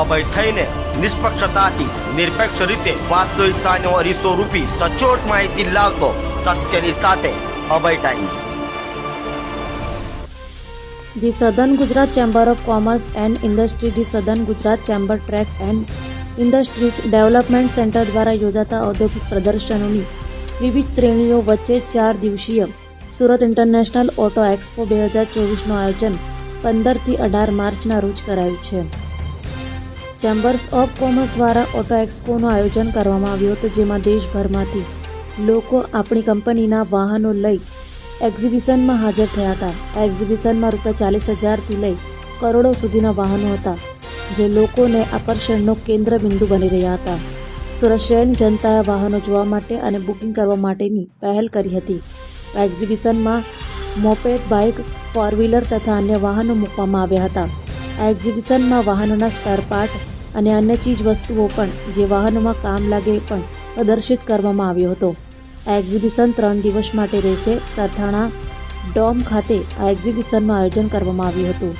અભય થઈને નિષ્પક્ષતાથી નિરપેક્ષ રીતે વાસ્તવિકતાનો અરીસો રૂપી સચોટ માહિતી લાવતો સત્યની સાથે Abhay Times. The Southern Gujarat Chamber of Commerce and Industry the Southern Gujarat Chamber Trade and Industries Development Centre દ્વારા યોજાતા ઔદ્યોગિક પ્રદર્શનોની વિવિધ શ્રેણીઓ વચ્ચે 4 દિવસીય સુરત ઇન્ટરનેશનલ ઓટો એક્સપો 2024નું આયોજન 15 થી 18 માર્ચના રોજ કરાયું છે. ચેમ્બર્સ ઓફ કોમર્સ દ્વારા ઓટો એક્સપોનું આયોજન કરવામાં આવ્યું હતું, જેમાં દેશભરમાંથી લોકો આપણી કંપનીના વાહનો લઈ એક્ઝિબિશનમાં હાજર થયા હતા. આ એક્ઝિબિશનમાં ₹40,000થી લઈ કરોડો સુધીના વાહનો હતા, જે લોકોને આકર્ષણનો કેન્દ્ર બિંદુ બની રહ્યા હતા. સુરત શહેરની જનતાએ વાહનો જોવા માટે અને બુકિંગ કરવા માટેની પહેલ કરી હતી. આ એક્ઝિબિશનમાં મોપેડ, બાઇક, ફોર વ્હીલર તથા અન્ય વાહનો મૂકવામાં આવ્યા હતા. આ એક્ઝિબિશનમાં વાહનોના સ્પેર પાર્ટ અને અન્ય ચીજ વસ્તુઓ પણ જે વાહનોમાં કામ લાગે પણ પ્રદર્શિત કરવામાં આવ્યો હતો. આ એક્ઝિબિશન 3 દિવસ માટે રહેશે. સરથાણા ડોમ ખાતે આ એક્ઝિબિશનનું આયોજન કરવામાં આવ્યું હતું.